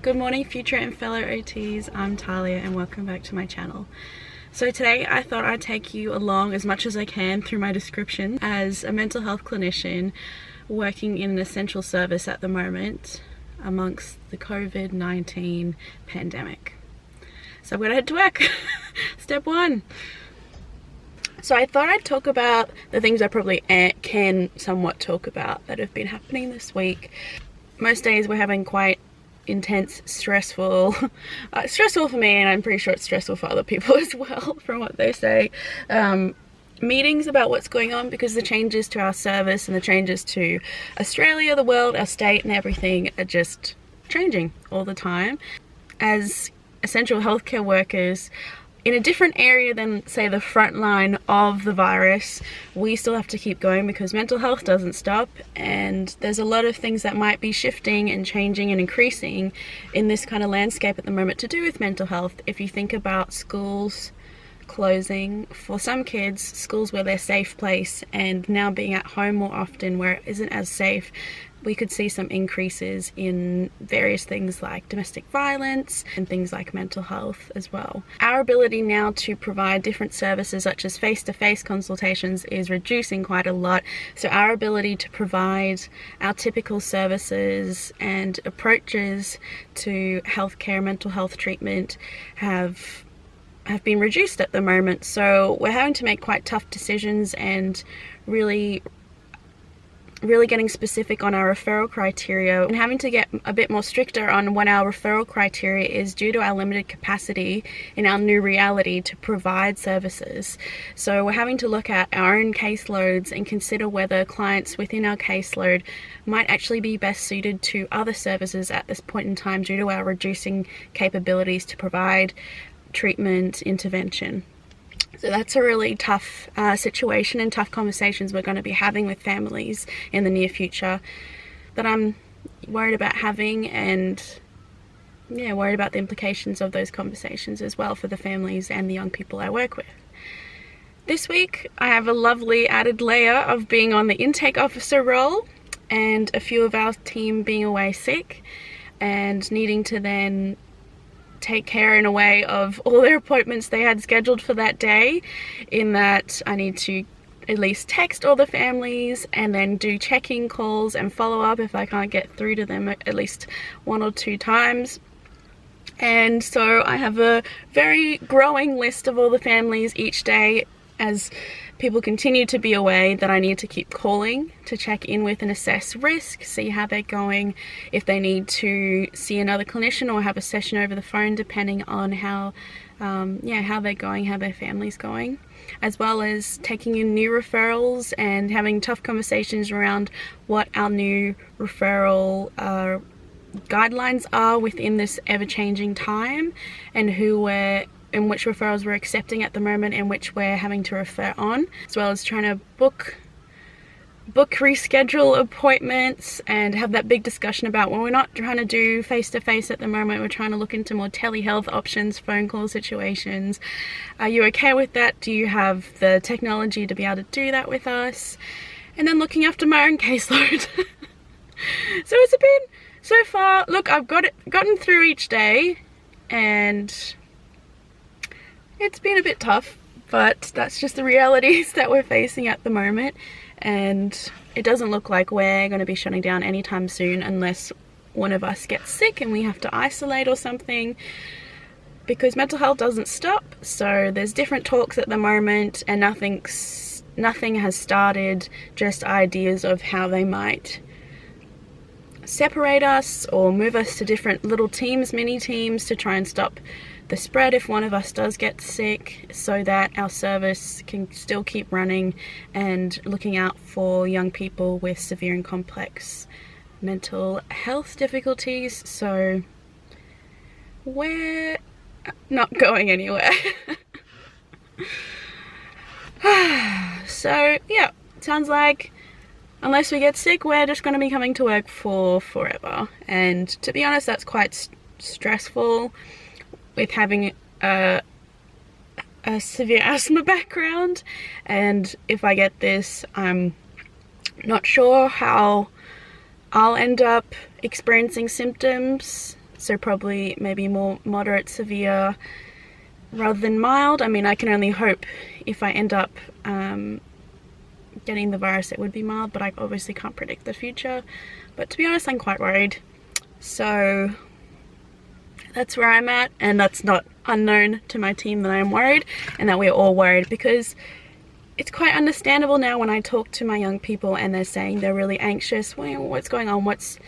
Good morning, future and fellow OTs. I'm Thalia and welcome back to my channel. So today I thought I'd take you along as much as I can through my description as a mental health clinician working in an essential service at the moment amongst the COVID-19 pandemic. So I'm gonna head to work. Step one. So I thought I'd talk about the things I probably can somewhat talk about that have been happening this week. Most days we're having quite intense, stressful for me, and I'm pretty sure it's stressful for other people as well from what they say, meetings about what's going on, because the changes to our service and the changes to Australia, the world, our state and everything are just changing all the time. As essential healthcare workers in a different area than, say, the front line of the virus, we still have to keep going because mental health doesn't stop, and there's a lot of things that might be shifting and changing and increasing in this kind of landscape at the moment to do with mental health. If you think about schools closing, for some kids, schools were their safe place, and now being at home more often where it isn't as safe, we could see some increases in various things like domestic violence and things like mental health as well. Our ability now to provide different services such as face-to-face consultations is reducing quite a lot. So our ability to provide our typical services and approaches to healthcare, mental health treatment have been reduced at the moment. So we're having to make quite tough decisions and really getting specific on our referral criteria and having to get a bit more stricter on what our referral criteria is due to our limited capacity in our new reality to provide services. So we're having to look at our own caseloads and consider whether clients within our caseload might actually be best suited to other services at this point in time due to our reducing capabilities to provide treatment intervention. So that's a really tough situation and tough conversations we're going to be having with families in the near future that I'm worried about having, and worried about the implications of those conversations as well for the families and the young people I work with. This week I have a lovely added layer of being on the intake officer role and a few of our team being away sick and needing to then take care in a way of all their appointments they had scheduled for that day, in that I need to at least text all the families and then do check-in calls and follow up if I can't get through to them at least 1 or 2 times. And so I have a very growing list of all the families each day as people continue to be away that I need to keep calling to check in with and assess risk, see how they're going, if they need to see another clinician or have a session over the phone depending on how they're going, how their family's going, as well as taking in new referrals and having tough conversations around what our new referral guidelines are within this ever-changing time, and in which referrals we're accepting at the moment and which we're having to refer on, as well as trying to book reschedule appointments and have that big discussion about when we're not trying to do face-to-face at the moment, we're trying to look into more telehealth options, phone call situations. Are you okay with that? Do you have the technology to be able to do that with us? And then looking after my own caseload. So it's been, so far, look, I've gotten through each day, and it's been a bit tough, but that's just the realities that we're facing at the moment, and it doesn't look like we're going to be shutting down anytime soon unless one of us gets sick and we have to isolate or something, because mental health doesn't stop. So there's different talks at the moment and nothing has started, just ideas of how they might separate us or move us to different little teams, mini teams, to try and stop the spread if one of us does get sick, so that our service can still keep running and looking out for young people with severe and complex mental health difficulties. So we're not going anywhere. So yeah, sounds like unless we get sick, we're just going to be coming to work for forever. And to be honest, that's quite stressful with having a severe asthma background. And if I get this, I'm not sure how I'll end up experiencing symptoms. so probably maybe more moderate, severe rather than mild. I mean, I can only hope if I end up getting the virus it would be mild, but I obviously can't predict the future. But to be honest, I'm quite worried. So that's where I'm at, and that's not unknown to my team that I am worried and that we're all worried, because it's quite understandable now when I talk to my young people and they're saying they're really anxious. Well, what's going on? What's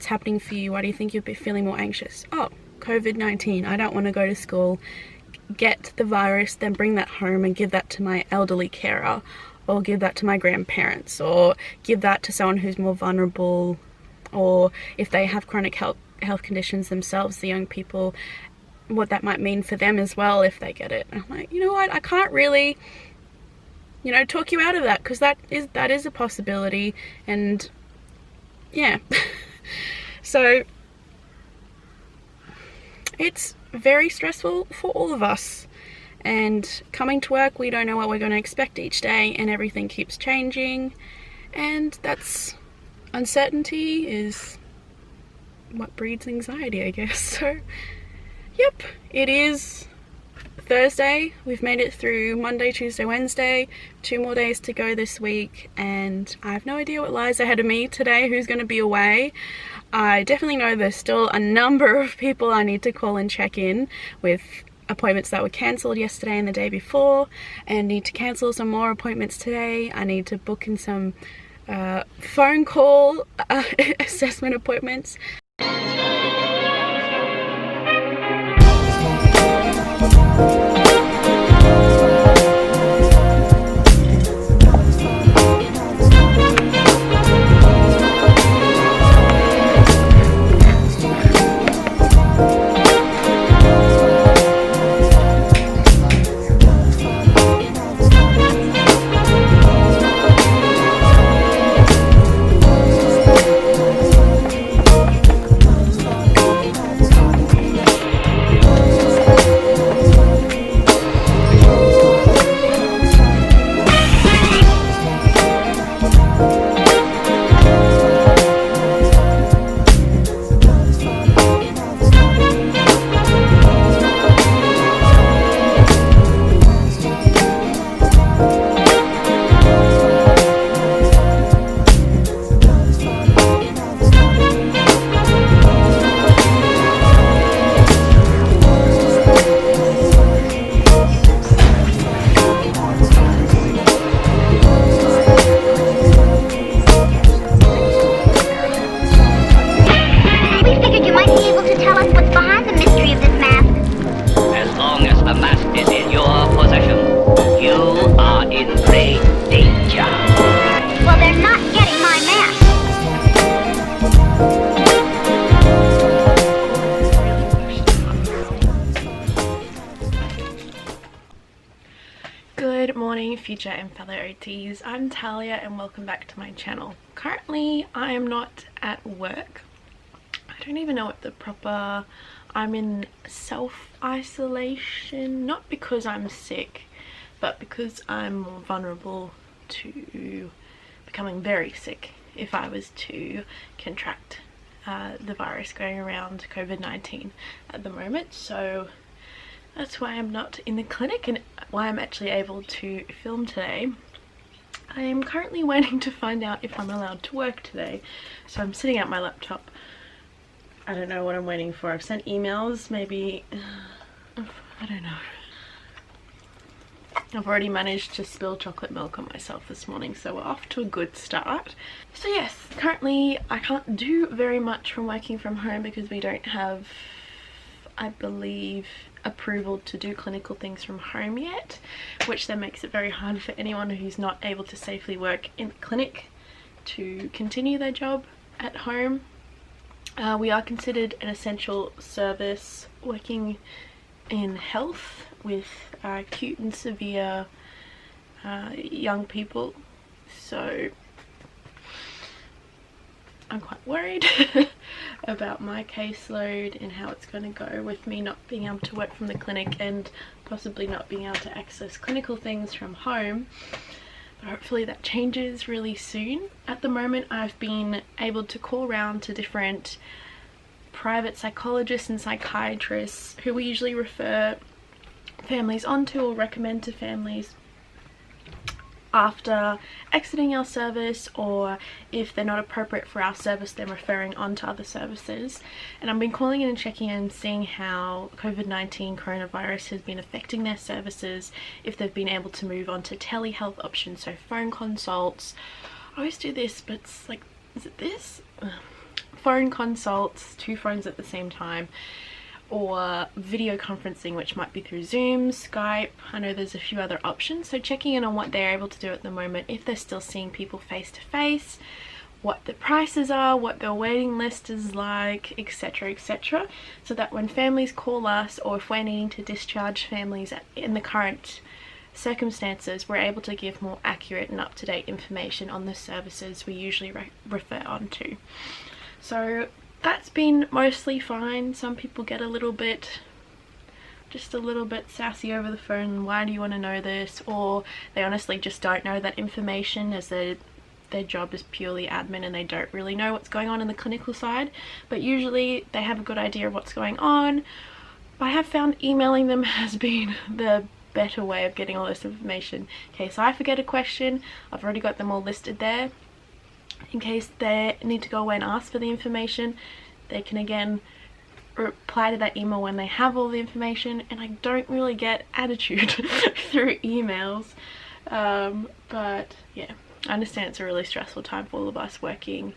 happening for you? Why do you think you'll be feeling more anxious? Oh, COVID-19. I don't want to go to school, get the virus, then bring that home and give that to my elderly carer, or give that to my grandparents, or give that to someone who's more vulnerable, or if they have chronic health conditions themselves, the young people, what that might mean for them as well if they get it. And I'm like, you know what, I can't really, you know, talk you out of that, because that is a possibility. And yeah. So it's very stressful for all of us, and coming to work, we don't know what we're going to expect each day, and everything keeps changing, and that's uncertainty is what breeds anxiety, I guess. So yep, it is Thursday. We've made it through Monday, Tuesday, Wednesday, 2 more days to go this week, and I have no idea what lies ahead of me today, who's going to be away. I definitely know there's still a number of people I need to call and check in with, appointments that were cancelled yesterday and the day before, and need to cancel some more appointments today. I need to book in some phone call assessment appointments. Good morning, future and fellow OTs. I'm Thalia and welcome back to my channel. Currently, I am not at work. I don't even know what the proper... I'm in self-isolation, not because I'm sick, but because I'm more vulnerable to becoming very sick if I was to contract the virus going around, COVID-19 at the moment. So that's why I'm not in the clinic and why I'm actually able to film today. I am currently waiting to find out if I'm allowed to work today. So I'm sitting at my laptop. I don't know what I'm waiting for. I've sent emails, maybe, I don't know. I've already managed to spill chocolate milk on myself this morning, so we're off to a good start. So yes, currently I can't do very much from working from home because we don't have, I believe, approval to do clinical things from home yet, which then makes it very hard for anyone who's not able to safely work in the clinic to continue their job at home. We are considered an essential service working in health with acute and severe young people, so I'm quite worried about my caseload and how it's going to go with me not being able to work from the clinic and possibly not being able to access clinical things from home. But hopefully that changes really soon. At the moment, I've been able to call around to different private psychologists and psychiatrists who we usually refer families onto or recommend to families after exiting our service, or if they're not appropriate for our service, then referring on to other services. And I've been calling in and checking in, seeing how COVID-19 coronavirus has been affecting their services, if they've been able to move on to telehealth options, so phone consults. I always do this, but it's like, is it this? Phone consults, 2 phones at the same time, or video conferencing, which might be through Zoom, Skype. I know there's a few other options, so checking in on what they're able to do at the moment, if they're still seeing people face to face, what the prices are, what their waiting list is like, etc, etc, so that when families call us, or if we're needing to discharge families in the current circumstances, we're able to give more accurate and up-to-date information on the services we usually refer on to. So that's been mostly fine. Some people get just a little bit sassy over the phone. Why do you want to know this? Or they honestly just don't know that information, as their job is purely admin and they don't really know what's going on in the clinical side. But usually they have a good idea of what's going on. I have found emailing them has been the better way of getting all this information. In case I forget a question, I've already got them all listed there. In case they need to go away and ask for the information, they can again reply to that email when they have all the information. And I don't really get attitude through emails, but yeah, I understand it's a really stressful time for all of us working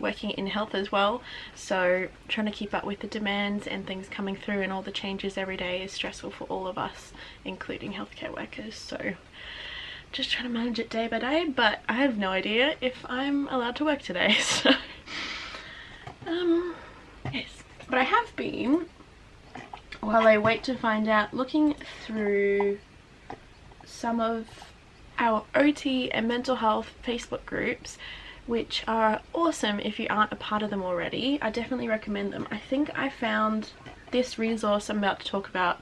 in health as well, so trying to keep up with the demands and things coming through and all the changes every day is stressful for all of us, including healthcare workers. So just trying to manage it day by day, but I have no idea if I'm allowed to work today. So yes, but I have been, while I wait to find out, looking through some of our OT and mental health Facebook groups, which are awesome if you aren't a part of them already. I definitely recommend them. I think I found this resource I'm about to talk about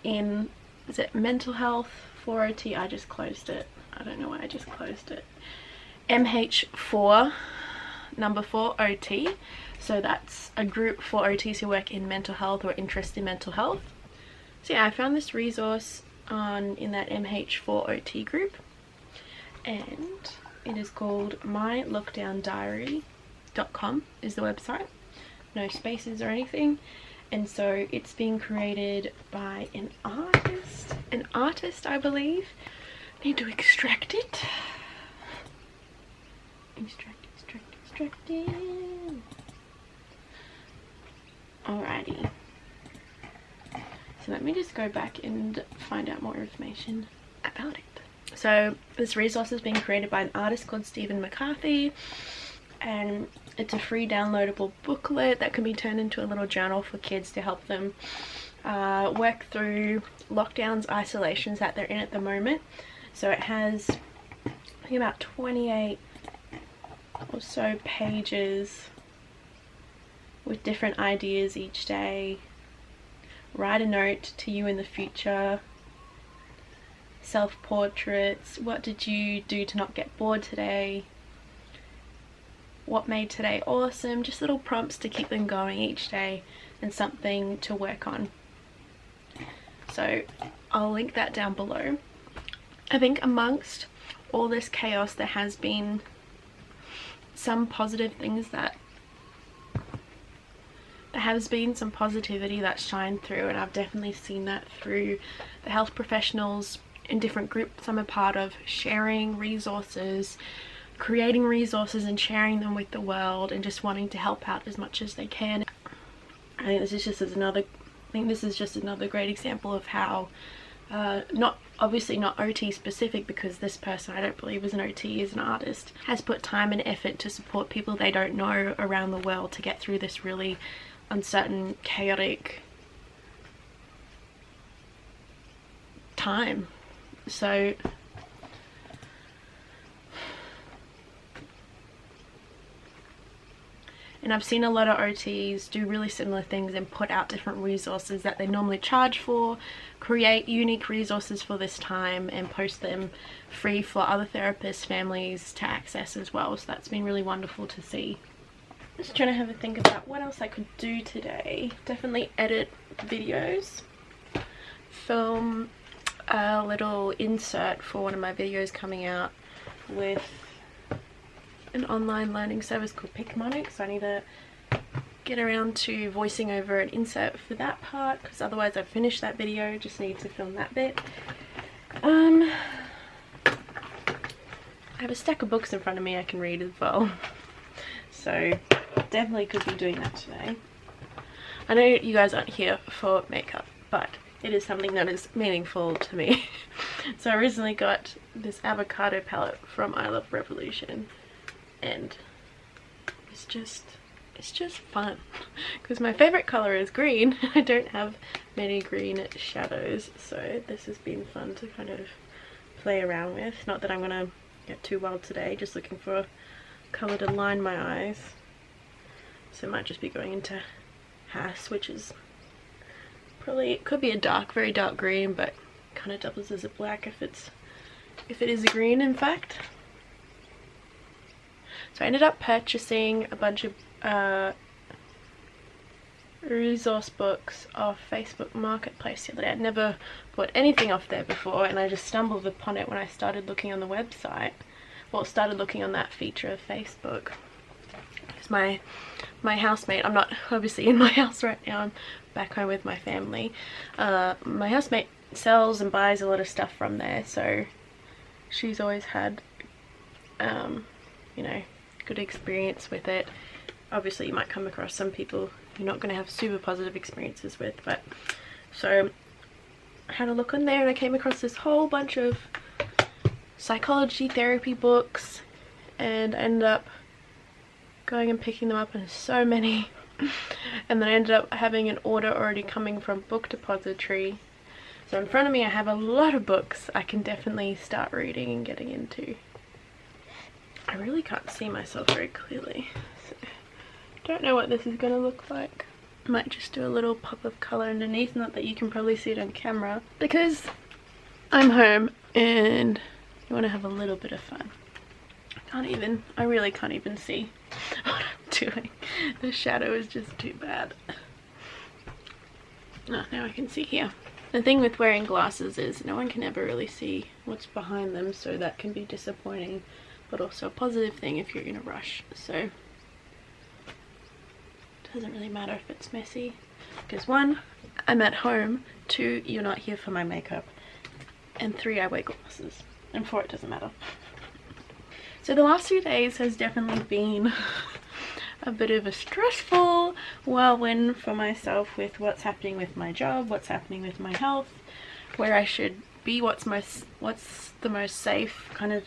in, is it Mental Health for OT? I just closed it. I don't know why I just closed it. MH4 number 4 OT. So that's a group for OTs who work in mental health or interest in mental health. So yeah, I found this resource in that MH4 OT group, and it is called mylockdowndiary.com is the website. No spaces or anything. And so it's being created by an artist I believe. Need to extract it. Extract it. Alrighty. So let me just go back and find out more information about it. So this resource is being created by an artist called Stephen McCarthy, and it's a free downloadable booklet that can be turned into a little journal for kids to help them work through lockdowns, isolations that they're in at the moment. So it has, I think, about 28 or so pages with different ideas each day. Write a note to you in the future. Self-portraits. What did you do to not get bored today? What made today awesome? Just little prompts to keep them going each day and something to work on. So I'll link that down below. I think amongst all this chaos there has been some positive things there has been some positivity that's shined through, and I've definitely seen that through the health professionals in different groups I'm a part of, sharing resources, creating resources and sharing them with the world, and just wanting to help out as much as they can. I think this is just another great example of how obviously not OT specific, because this person I don't believe is an OT, is an artist, has put time and effort to support people they don't know around the world to get through this really uncertain, chaotic time. So and I've seen a lot of OTs do really similar things and put out different resources that they normally charge for, create unique resources for this time and post them free for other therapists, families to access as well. So that's been really wonderful to see. Just trying to have a think about what else I could do today. Definitely edit videos, film a little insert for one of my videos coming out with an online learning service called PICMONIC, so I need to get around to voicing over an insert for that part, because otherwise I've finished that video, just need to film that bit. I have a stack of books in front of me I can read as well, so definitely could be doing that today. I know you guys aren't here for makeup, but it is something that is meaningful to me. So I recently got this avocado palette from I Love Revolution, and it's just fun because my favorite color is green. I don't have many green shadows, so this has been fun to kind of play around with. Not that I'm gonna get too wild today, just looking for a color to line my eyes, so I might just be going into Hass, which is probably, it could be a dark, very dark green, but kind of doubles as a black if it is a green in fact. So I ended up purchasing a bunch of resource books off Facebook Marketplace the other day. I'd never bought anything off there before, and I just stumbled upon it when I started looking on the website. Well, started looking on that feature of Facebook. Because my housemate, I'm not obviously in my house right now, I'm back home with my family. My housemate sells and buys a lot of stuff from there, so she's always had you know, good experience with it. Obviously you might come across some people you're not going to have super positive experiences with, but so I had a look on there and I came across this whole bunch of psychology therapy books, and I ended up going and picking them up, and so many. And then I ended up having an order already coming from Book Depository. So in front of me I have a lot of books I can definitely start reading and getting into. I really can't see myself very clearly, so don't know what this is going to look like. I might just do a little pop of colour underneath, not that you can probably see it on camera, because I'm home and you want to have a little bit of fun. I really can't even see what I'm doing. The shadow is just too bad. Oh, now I can see here. The thing with wearing glasses is no one can ever really see what's behind them, so that can be disappointing, but also a positive thing if you're in a rush. So it doesn't really matter if it's messy, because 1, I'm at home, 2, you're not here for my makeup, and 3, I wear glasses, and 4, it doesn't matter. So the last few days has definitely been a bit of a stressful whirlwind for myself, with what's happening with my job, what's happening with my health, where I should be, what's the most safe kind of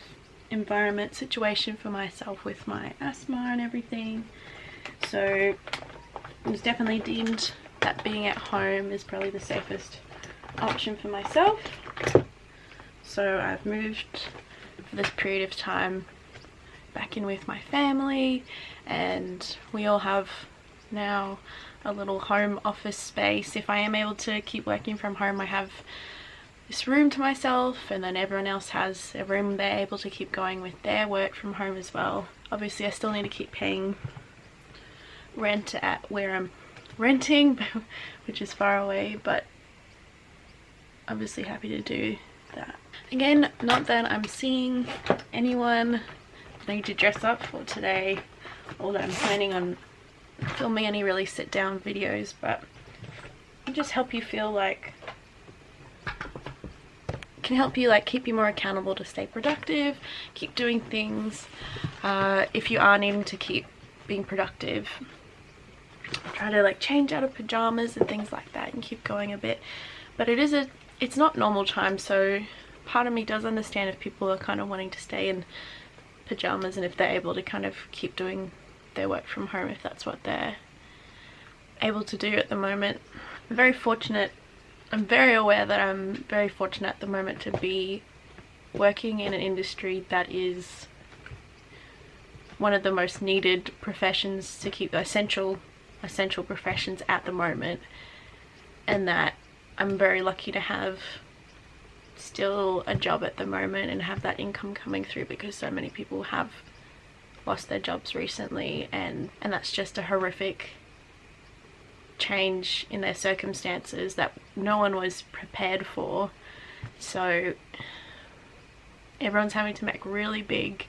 environment situation for myself with my asthma and everything. So it was definitely deemed that being at home is probably the safest option for myself. So I've moved for this period of time back in with my family, and we all have now a little home office space. If I am able to keep working from home, I have this room to myself, and then everyone else has a room they're able to keep going with their work from home as well. Obviously I still need to keep paying rent at where I'm renting, which is far away, but obviously happy to do that. Again, not that I'm seeing anyone I need to dress up for today, or that I'm planning on filming any really sit down videos, but just help you feel like, can help you like keep you more accountable to stay productive, keep doing things. If you are needing to keep being productive, try to like change out of pajamas and things like that and keep going a bit. But it's not normal time, so part of me does understand if people are kind of wanting to stay in pajamas, and if they're able to kind of keep doing their work from home, if that's what they're able to do at the moment. I'm very fortunate. I'm very aware that I'm very fortunate at the moment to be working in an industry that is one of the most needed professions to keep essential professions at the moment, and that I'm very lucky to have still a job at the moment and have that income coming through, because so many people have lost their jobs recently, and that's just a horrific change in their circumstances that no one was prepared for. So everyone's having to make really big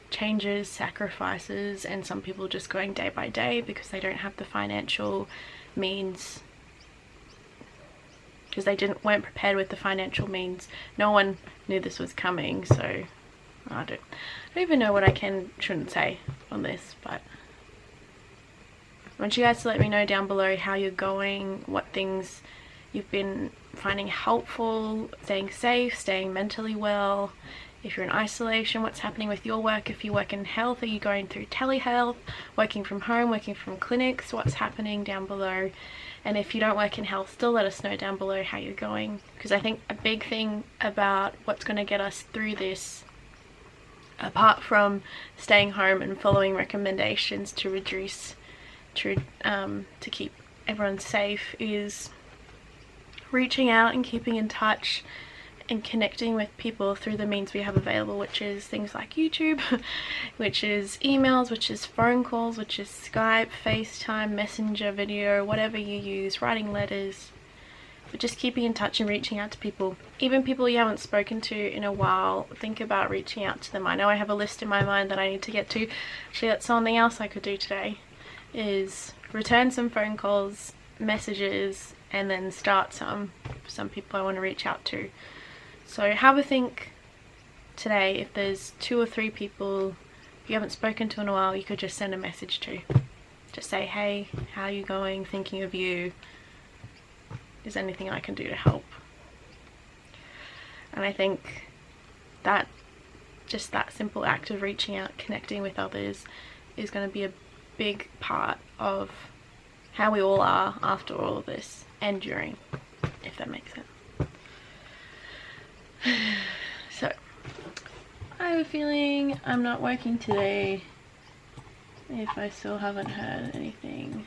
changes, sacrifices, and some people just going day by day because they don't have the financial means, because they weren't prepared with the financial means. No one knew this was coming, so I don't even know what I shouldn't say on this, but I want you guys to let me know down below how you're going, what things you've been finding helpful, staying safe, staying mentally well. If you're in isolation, what's happening with your work? If you work in health, are you going through telehealth, working from home, working from clinics? What's happening down below? And if you don't work in health, still let us know down below how you're going, because I think a big thing about what's going to get us through this, apart from staying home and following recommendations to reduce to keep everyone safe, is reaching out and keeping in touch and connecting with people through the means we have available, which is things like YouTube, which is emails, which is phone calls, which is Skype, FaceTime, Messenger video, whatever you use, writing letters. But just keeping in touch and reaching out to people, even people you haven't spoken to in a while. Think about reaching out to them. I know I have a list in my mind that I need to get to. Actually, that's something else I could do today, is return some phone calls, messages, and then start some people I want to reach out to. So have a think today. If there's 2 or 3 people you haven't spoken to in a while, you could just send a message to. Just say, hey, how are you going? Thinking of you. Is there anything I can do to help? And I think that just that simple act of reaching out, connecting with others, is going to be a big part of how we all are after all of this, and during, if that makes sense. So I have a feeling I'm not working today, if I still haven't heard anything.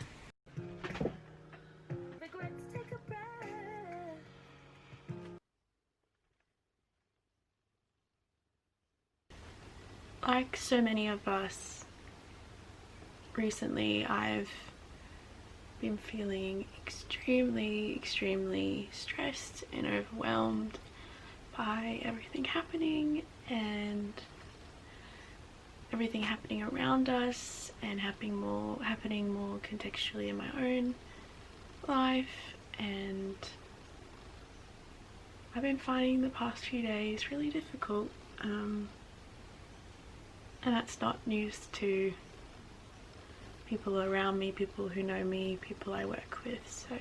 Like so many of us, recently I've been feeling extremely stressed and overwhelmed by everything happening, and everything happening around us, and happening more contextually in my own life. And I've been finding the past few days really difficult, and that's not news to people around me, people who know me, people I work with. So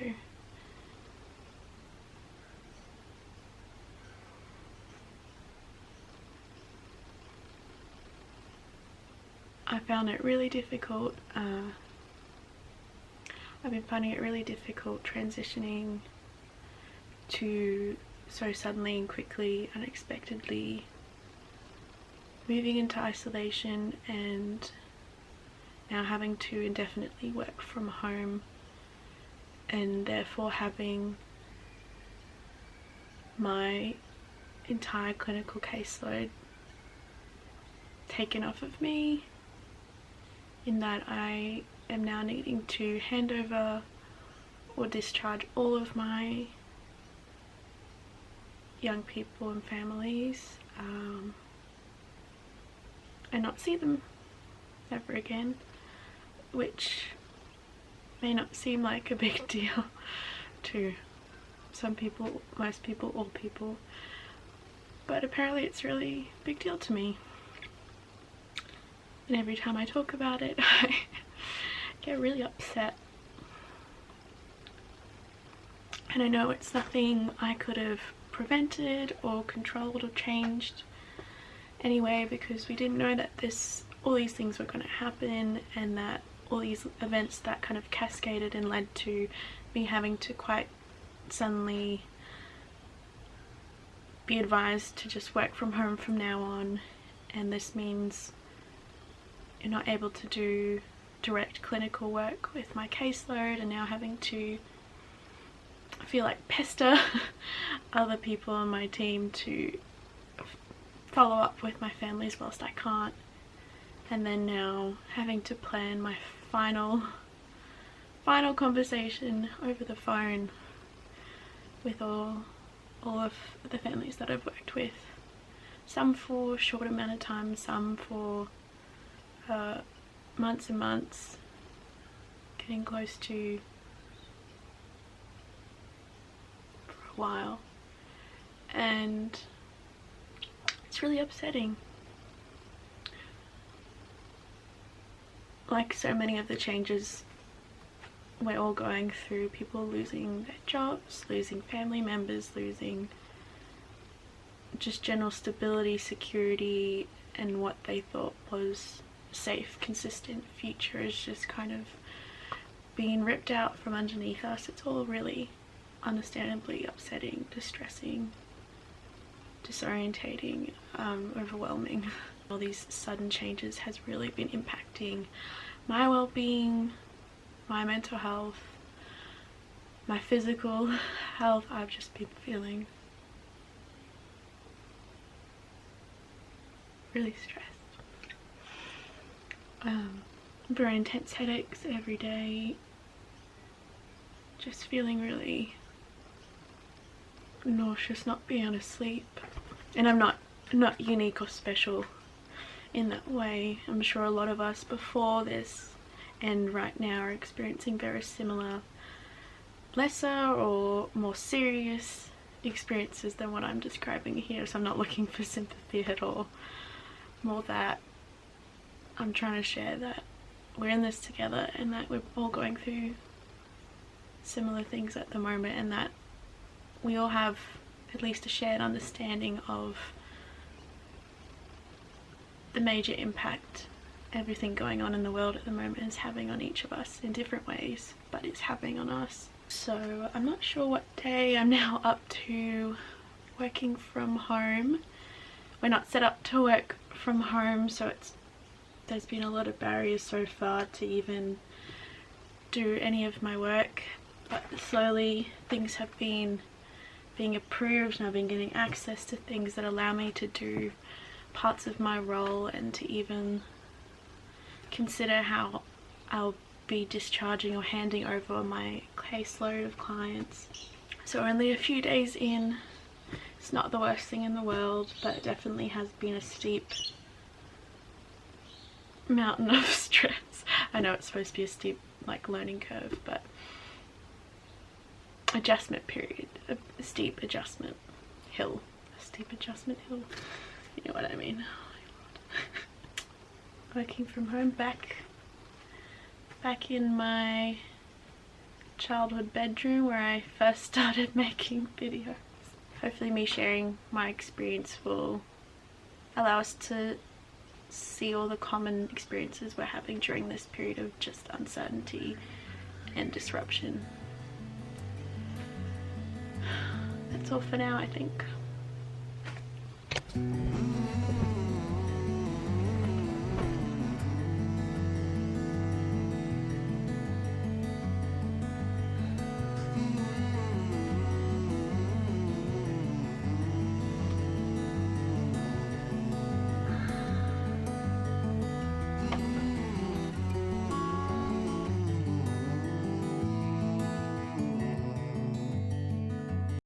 I found it really difficult. I've been finding it really difficult transitioning to so suddenly and quickly, unexpectedly moving into isolation, and now having to indefinitely work from home, and therefore having my entire clinical caseload taken off of me, in that I am now needing to hand over or discharge all of my young people and families, and not see them ever again, which may not seem like a big deal to some people, most people, all people, but apparently it's really a big deal to me. And every time I talk about it, I get really upset. And I know it's nothing I could have prevented or controlled or changed anyway, because we didn't know that all these things were going to happen, and that all these events that kind of cascaded and led to me having to quite suddenly be advised to just work from home from now on. And this means you're not able to do direct clinical work with my caseload, and now having to, I feel like, pester other people on my team to follow up with my families whilst I can't. and then now having to plan my final conversation over the phone with all of the families that I've worked with, some for a short amount of time, some for months and months, getting close to for a while, and it's really upsetting. Like so many of the changes we're all going through, people losing their jobs, losing family members, losing just general stability, security, and what they thought was a safe, consistent future is just kind of being ripped out from underneath us. It's all really understandably upsetting, distressing, disorientating, overwhelming. All these sudden changes has really been impacting my well-being, my mental health, my physical health. I've just been feeling really stressed. Very intense headaches every day, just feeling really nauseous, not being able to sleep. And I'm not unique or special in that way. I'm sure a lot of us before this and right now are experiencing very similar, lesser or more serious experiences than what I'm describing here, so I'm not looking for sympathy at all. More that I'm trying to share that we're in this together and that we're all going through similar things at the moment, and that we all have at least a shared understanding of the major impact everything going on in the world at the moment is having on each of us in different ways, but it's happening on us. So I'm not sure what day I'm now up to working from home. We're not set up to work from home, so there's been a lot of barriers so far to even do any of my work, but slowly things have been being approved and I've been getting access to things that allow me to do parts of my role and to even consider how I'll be discharging or handing over my caseload of clients. So only a few days in. It's not the worst thing in the world, but it definitely has been a steep mountain of stress. I know it's supposed to be a steep learning curve, but adjustment period, a steep adjustment hill. A steep adjustment hill. You know what I mean. Oh my god. Working from home, back in my childhood bedroom where I first started making videos. Hopefully me sharing my experience will allow us to see all the common experiences we're having during this period of just uncertainty and disruption. That's all for now, I think.